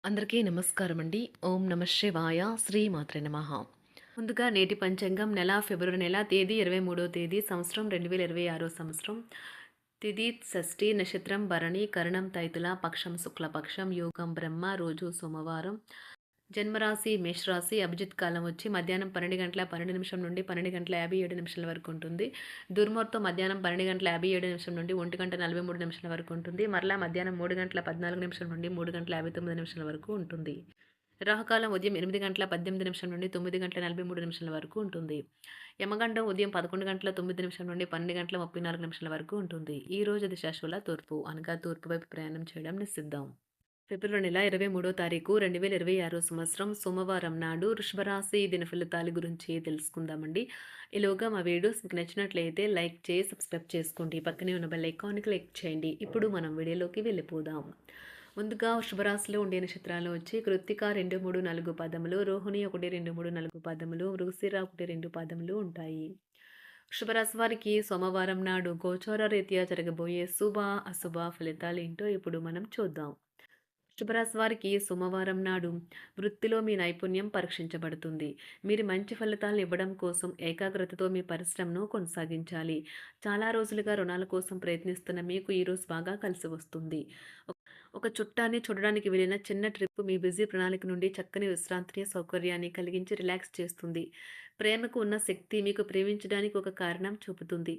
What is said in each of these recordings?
అందరికీ నమస్కారం అండి. ఓం నమ శివాయ. శ్రీమాత్రే నమః. ముందుగా నేటి పంచాంగం ఫిబ్రవరి నెల తేదీ 23వ తేదీ సంవత్సరం 2026 సంవత్సరం. తిథి షష్ఠి, నక్షత్రం భరణి, కరణం తైతుల, పక్షం శుక్లపక్షం, యోగం బ్రహ్మ, రోజు సోమవారం. జన్మరాశి మేషరాశి. అభిజిత్ కాలం వచ్చి మధ్యాహ్నం 12:12 నుండి 12:57 వరకు ఉంటుంది. దుర్ముహూర్తం మధ్యాహ్నం 12:57 నుండి 1:43 వరకు ఉంటుంది. మరలా మధ్యాహ్నం 3:14 నుండి 3:59 వరకు ఉంటుంది. రాహుకాలం ఉదయం 8:18 నుండి 9:43 వరకు ఉంటుంది. యమగండం ఉదయం 11:09 నుండి 12:34 వరకు ఉంటుంది. ఈ రోజు దిశాశూల తూర్పు అనగా తూర్పు వైపు ప్రయాణం చేయడం నిషిద్ధం. ఫిబ్రవరి నెల 23వ తారీఖు 2026 సంవత్సరం సోమవారం నాడు వృషభరాశి దిన ఫలితాల గురించి తెలుసుకుందామండి. ఈలోగా మా వీడియోస్ మీకు నచ్చినట్లయితే లైక్ చేసి సబ్స్క్రైబ్ చేసుకోండి. పక్కనే ఉన్న బెల్ ఐకాన్కి క్లిక్ చేయండి. ఇప్పుడు మనం వీడియోలోకి వెళ్ళిపోదాం. ముందుగా వృషభరాశిలో ఉండే నక్షత్రాలు వచ్చి కృత్తిక 2, 3, 4 పాదములు, రోహిణి 1, 2, 3, 4 పాదములు, మృగశిర 1, 2 పాదములు ఉంటాయి. వృషభరాశి వారికి సోమవారం నాడు గోచార రీత్యా జరగబోయే శుభ అశుభ ఫలితాలు ఏంటో ఇప్పుడు మనం చూద్దాం. వృషభరాశి వారికి సోమవారం నాడు వృత్తిలో మీ నైపుణ్యం పరీక్షించబడుతుంది. మీరు మంచి ఫలితాలను ఇవ్వడం కోసం ఏకాగ్రతతో మీ పరిశ్రమను కొనసాగించాలి. చాలా రోజులుగా రుణాల కోసం ప్రయత్నిస్తున్న మీకు ఈరోజు బాగా కలిసి వస్తుంది. ఒక చుట్టాన్ని చూడడానికి వెళ్ళిన చిన్న ట్రిప్ మీ బిజీ ప్రణాళిక నుండి చక్కని విశ్రాంతిని, సౌకర్యాన్ని కలిగించి రిలాక్స్ చేస్తుంది. ప్రేమకు ఉన్న శక్తి మీకు ప్రేమించడానికి ఒక కారణం చూపుతుంది.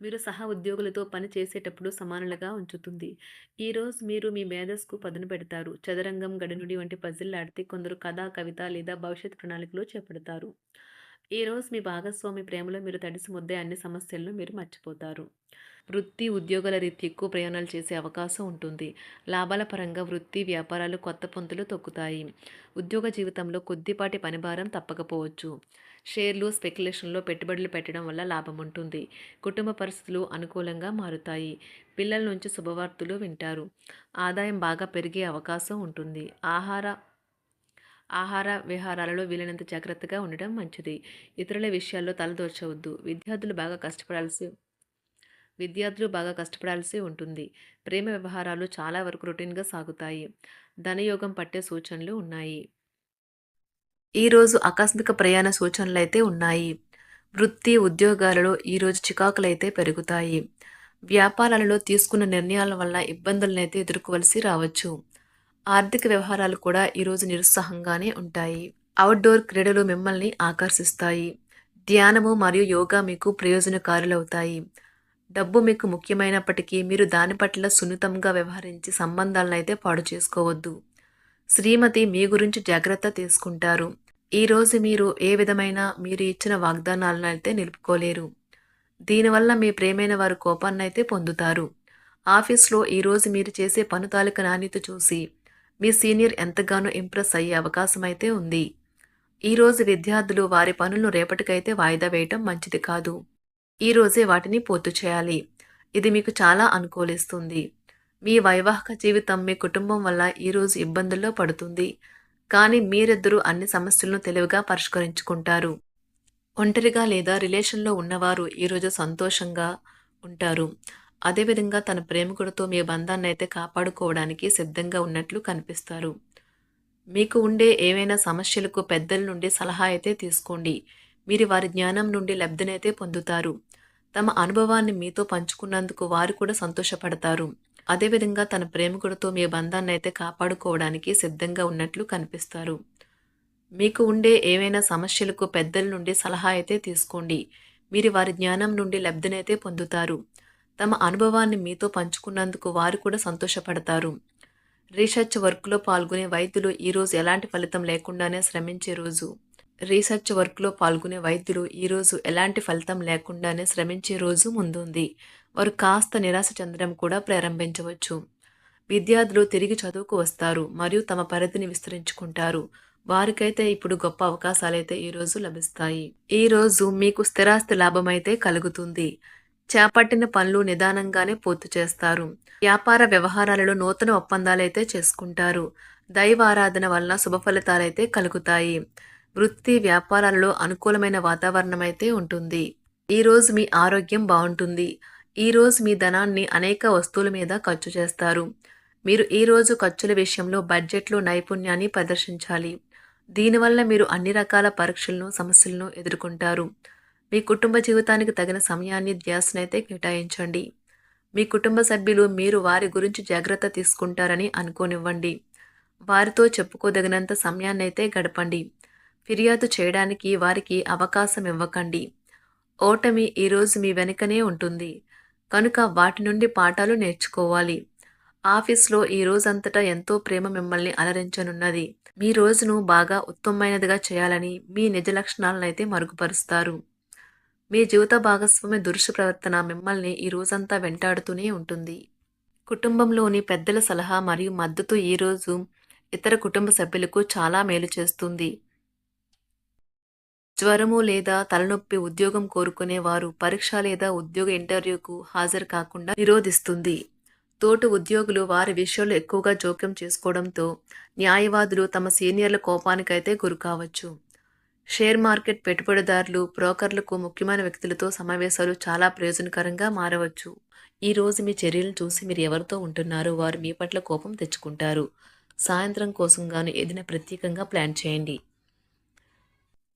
మీరు సహ ఉద్యోగులతో పని చేసేటప్పుడు సమానులుగా ఉంచుతుంది. ఈరోజు మీరు మీ మేధస్సుకు పదును పెడతారు. చదరంగం, గడినుడి వంటి పజిల్ ఆడితే కొందరు కథ, కవిత లేదా భవిష్యత్ ప్రణాళికలో చేపడతారు. ఈరోజు మీ భాగస్వామి ప్రేమలో మీరు తడిసి ముద్దే అన్ని సమస్యలను మీరు మర్చిపోతారు. వృత్తి, ఉద్యోగాల రీత్యా ఎక్కువ ప్రయాణాలు చేసే అవకాశం ఉంటుంది. లాభాల పరంగా వృత్తి, వ్యాపారాలు కొత్త పొంతులు తొక్కుతాయి. ఉద్యోగ జీవితంలో కొద్దిపాటి పనిభారం తప్పకపోవచ్చు. షేర్లు, స్పెక్యులేషన్లో పెట్టుబడులు పెట్టడం వల్ల లాభం ఉంటుంది. కుటుంబ పరిస్థితులు అనుకూలంగా మారుతాయి. పిల్లల నుంచి శుభవార్తలు వింటారు. ఆదాయం బాగా పెరిగే అవకాశం ఉంటుంది. ఆహార విహారాలలో వీలైనంత జాగ్రత్తగా ఉండడం మంచిది. ఇతరుల విషయాల్లో తలదూర్చవద్దు. విద్యార్థులు బాగా కష్టపడాల్సి ఉంటుంది. ప్రేమ వ్యవహారాలు చాలా వరకు రొటీన్గా సాగుతాయి. ధనయోగం పట్టే సూచనలు ఉన్నాయి. ఈరోజు ఆకస్మిక ప్రయాణ సూచనలైతే ఉన్నాయి. వృత్తి, ఉద్యోగాలలో ఈరోజు చికాకులైతే పెరుగుతాయి. వ్యాపారాలలో తీసుకున్న నిర్ణయాల వల్ల ఇబ్బందులనైతే ఎదుర్కోవలసి రావచ్చు. ఆర్థిక వ్యవహారాలు కూడా ఈరోజు నిరుత్సాహంగానే ఉంటాయి. అవుట్డోర్ క్రీడలు మిమ్మల్ని ఆకర్షిస్తాయి. ధ్యానము మరియు యోగా మీకు ప్రయోజనకారులవుతాయి. డబ్బు మీకు ముఖ్యమైనప్పటికీ మీరు దాని పట్ల సున్నితంగా వ్యవహరించి సంబంధాలను అయితే పాడు చేసుకోవద్దు. శ్రీమతి మీ గురించి జాగ్రత్త తీసుకుంటారు. ఈరోజు మీరు ఏ విధమైన మీరు ఇచ్చిన వాగ్దానాలను అయితే నిలుపుకోలేరు. దీనివల్ల మీ ప్రేమైన వారు కోపాన్నైతే పొందుతారు. ఆఫీస్లో ఈరోజు మీరు చేసే పను తాలూకు నాణ్యత చూసి మీ సీనియర్ ఎంతగానో ఇంప్రెస్ అయ్యే అవకాశం అయితే ఉంది. ఈరోజు విద్యార్థులు వారి పనులను రేపటికైతే వాయిదా వేయటం మంచిది కాదు. ఈరోజే వాటిని పూర్తి చేయాలి. ఇది మీకు చాలా అనుకూలిస్తుంది. మీ వైవాహిక జీవితం మీ కుటుంబం వల్ల ఈరోజు ఇబ్బందుల్లో పడుతుంది. కానీ మీరిద్దరూ అన్ని సమస్యలను తెలివిగా పరిష్కరించుకుంటారు. ఒంటరిగా లేదా రిలేషన్లో ఉన్నవారు ఈరోజు సంతోషంగా ఉంటారు. అదేవిధంగా తన ప్రేమికుడితో మీ బంధాన్ని అయితే కాపాడుకోవడానికి సిద్ధంగా ఉన్నట్లు కనిపిస్తారు. మీకు ఉండే ఏవైనా సమస్యలకు పెద్దల నుండి సలహా అయితే తీసుకోండి. మీరు వారి జ్ఞానం నుండి లబ్ధినైతే పొందుతారు. తమ అనుభవాన్ని మీతో పంచుకున్నందుకు వారు కూడా సంతోషపడతారు. అదేవిధంగా తన ప్రేమికుడితో మీ బంధాన్ని అయితే కాపాడుకోవడానికి సిద్ధంగా ఉన్నట్లు కనిపిస్తారు. మీకు ఉండే ఏవైనా సమస్యలకు పెద్దల నుండి సలహా అయితే తీసుకోండి. మీరు వారి జ్ఞానం నుండి లబ్ధినైతే పొందుతారు. తమ అనుభవాన్ని మీతో పంచుకున్నందుకు వారు కూడా సంతోషపడతారు. రీసెర్చ్ వర్క్లో పాల్గొనే వైద్యులు ఈరోజు ఎలాంటి ఫలితం లేకుండానే శ్రమించే రోజు. ఈరోజు ఎలాంటి ఫలితం లేకుండానే శ్రమించే రోజు ముందుంది. వారు కాస్త నిరాశ చెందడం కూడా ప్రారంభించవచ్చు. విద్యార్థులు తిరిగి చదువుకు వస్తారు మరియు తమ పరిధిని విస్తరించుకుంటారు. వారికైతే ఇప్పుడు గొప్ప అవకాశాలైతే ఈరోజు లభిస్తాయి. ఈరోజు మీకు స్థిరాస్తి లాభమైతే కలుగుతుంది. చేపట్టిన పనులు నిదానంగానే పూర్తి చేస్తారు. వ్యాపార వ్యవహారాలలో నూతన ఒప్పందాలైతే చేసుకుంటారు. దైవ ఆరాధన వలన శుభ ఫలితాలైతే కలుగుతాయి. వృత్తి, వ్యాపారాలలో అనుకూలమైన వాతావరణం అయితే ఉంటుంది. ఈరోజు మీ ఆరోగ్యం బాగుంటుంది. ఈరోజు మీ ధనాన్ని అనేక వస్తువుల మీద ఖర్చు చేస్తారు. మీరు ఈరోజు ఖర్చుల విషయంలో బడ్జెట్లో నైపుణ్యాన్ని ప్రదర్శించాలి. దీనివల్ల మీరు అన్ని రకాల పరీక్షలను, సమస్యలను ఎదుర్కొంటారు. మీ కుటుంబ జీవితానికి తగిన సమయాన్ని, ధ్యాసనైతే కేటాయించండి. మీ కుటుంబ సభ్యులు మీరు వారి గురించి జాగ్రత్త తీసుకుంటారని అనుకోనివ్వండి. వారితో చెప్పుకోదగినంత సమయాన్నైతే గడపండి. ఫిర్యాదు చేయడానికి వారికి అవకాశం ఇవ్వకండి. ఓటమి ఈరోజు మీ వెనుకనే ఉంటుంది. కనుక వాటి నుండి పాఠాలు నేర్చుకోవాలి. ఆఫీస్‌లో ఈ రోజంతటా ఎంతో ప్రేమ మిమ్మల్ని అలరించనున్నది. మీ రోజును బాగా ఉత్తమమైనదిగా చేయాలని మీ నిజ లక్షణాలనైతే మరుగుపరుస్తారు. మీ జీవిత భాగస్వామి దురుసు ప్రవర్తన మిమ్మల్ని ఈ రోజంతా వెంటాడుతూనే ఉంటుంది. కుటుంబంలోని పెద్దల సలహా మరియు మద్దతు ఈరోజు ఇతర కుటుంబ సభ్యులకు చాలా మేలు చేస్తుంది. జ్వరము లేదా తలనొప్పి ఉద్యోగం కోరుకునేవారు పరీక్ష లేదా ఉద్యోగ ఇంటర్వ్యూకు హాజరు కాకుండా నిరోధిస్తుంది. తోటి ఉద్యోగులు వారి విషయంలో ఎక్కువగా జోక్యం చేసుకోవడంతో న్యాయవాదులు తమ సీనియర్ల కోపానికైతే గురికావచ్చు. షేర్ మార్కెట్ పెట్టుబడిదారులు, బ్రోకర్లకు ముఖ్యమైన వ్యక్తులతో సమావేశాలు చాలా ప్రయోజనకరంగా మారవచ్చు. ఈ రోజు మీ చర్యలను చూసి మీరు ఎవరితో ఉంటున్నారో వారు మీ పట్ల కోపం తెచ్చుకుంటారు. సాయంత్రం కోసం గాను ఏదైనా ప్రత్యేకంగా ప్లాన్ చేయండి.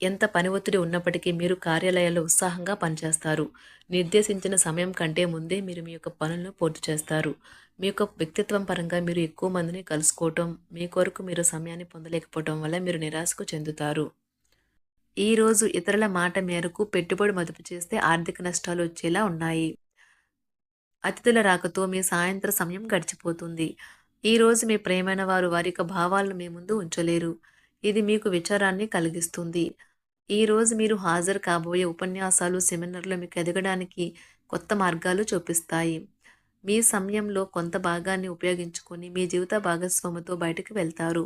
ఎంత పని ఒత్తిడి ఉన్నప్పటికీ మీరు కార్యాలయాల్లో ఉత్సాహంగా పనిచేస్తారు. నిర్దేశించిన సమయం కంటే ముందే మీరు మీ యొక్క పనులను పూర్తి చేస్తారు. మీ యొక్క వ్యక్తిత్వం పరంగా మీరు ఎక్కువ మందిని కలుసుకోవటం, మీ కొరకు మీరు సమయాన్ని పొందలేకపోవటం వల్ల మీరు నిరాశకు చెందుతారు. ఈరోజు ఇతరుల మాట మేరకు పెట్టుబడి మదుపు చేస్తే ఆర్థిక నష్టాలు వచ్చేలా ఉన్నాయి. అతిథుల రాకతో మీ సాయంత్ర సమయం గడిచిపోతుంది. ఈరోజు మీ ప్రియమైన వారు వారి యొక్క భావాలను మీ ముందు ఉంచలేరు. ఇది మీకు విచారాన్ని కలిగిస్తుంది. ఈరోజు మీరు హాజరు కాబోయే ఉపన్యాసాలు, సెమినార్లు మీకు ఎదగడానికి కొత్త మార్గాలు చూపిస్తాయి. మీ సమయంలో కొంత భాగాన్ని ఉపయోగించుకొని మీ జీవిత భాగస్వామితో బయటకు వెళ్తారు.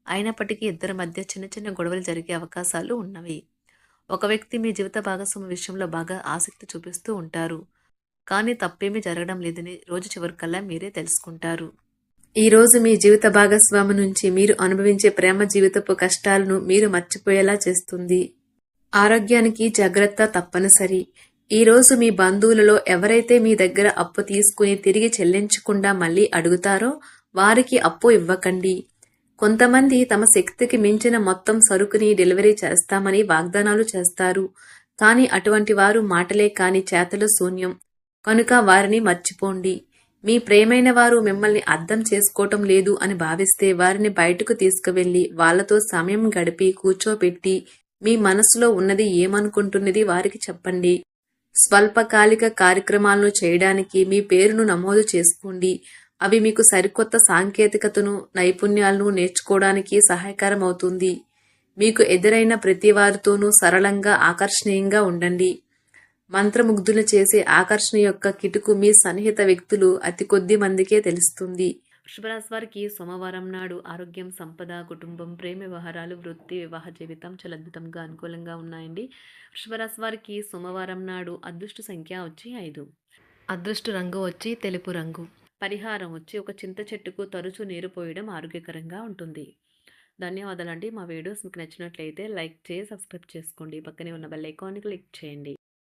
అయినప్పటికీ ఇద్దరి మధ్య చిన్న చిన్న గొడవలు జరిగే అవకాశాలు ఉన్నవి. ఒక వ్యక్తి మీ జీవిత భాగస్వామి విషయంలో బాగా ఆసక్తి చూపిస్తూ ఉంటారు. కానీ తప్పేమీ జరగడం లేదని రోజు చివరికల్లా మీరే తెలుసుకుంటారు. ఈరోజు మీ జీవిత భాగస్వామి నుంచి మీరు అనుభవించే ప్రేమ జీవితపు కష్టాలను మీరు మర్చిపోయేలా చేస్తుంది. ఆరోగ్యానికి జాగ్రత్త తప్పనిసరి. ఈరోజు మీ బంధువులలో ఎవరైతే మీ దగ్గర అప్పు తీసుకుని తిరిగి చెల్లించకుండా మళ్ళీ అడుగుతారో వారికి అప్పు ఇవ్వకండి. కొంతమంది తమ శక్తికి మించిన మొత్తం సరుకుని డెలివరీ చేస్తామని వాగ్దానాలు చేస్తారు. కానీ అటువంటి వారు మాటలే కాని చేతలు శూన్యం. కనుక వారిని మర్చిపోండి. మీ ప్రియమైన వారు మిమ్మల్ని అర్థం చేసుకోవటం లేదు అని భావిస్తే వారిని బయటకు తీసుకువెళ్ళి వాళ్లతో సమయం గడిపి కూర్చోపెట్టి మీ మనసులో ఉన్నది ఏమనుకుంటున్నది వారికి చెప్పండి. స్వల్పకాలిక కార్యక్రమాలను చేయడానికి మీ పేరును నమోదు చేసుకోండి. అవి మీకు సరికొత్త సాంకేతికతను, నైపుణ్యాలను నేర్చుకోవడానికి సహాయకరం అవుతుంది. మీకు ఎదురైన ప్రతి వారితోనూ సరళంగా, ఆకర్షణీయంగా ఉండండి. మంత్రముగ్ధులు చేసే ఆకర్షణ యొక్క కిటుకు మీ సన్నిహిత వ్యక్తులు అతి కొద్ది మందికే తెలుస్తుంది. వృషభరాశి వారికి సోమవారం నాడు ఆరోగ్యం, సంపద, కుటుంబం, ప్రేమ వ్యవహారాలు, వృత్తి, వివాహ జీవితం చాలా అద్భుతంగా అనుకూలంగా ఉన్నాయండి. వృషభరాశి వారికి సోమవారం నాడు అదృష్ట సంఖ్య వచ్చి 5. అదృష్ట రంగు వచ్చి తెలుపు రంగు. పరిహారం వచ్చి ఒక చింత చెట్టుకు తరచూ నీరు పోయడం ఆరోగ్యకరంగా ఉంటుంది. ధన్యవాదాలండి. మా వీడియోస్ మీకు నచ్చినట్లయితే లైక్ చేసి సబ్స్క్రైబ్ చేసుకోండి. పక్కనే ఉన్న బెల్ ఐకాన్ని క్లిక్ చేయండి.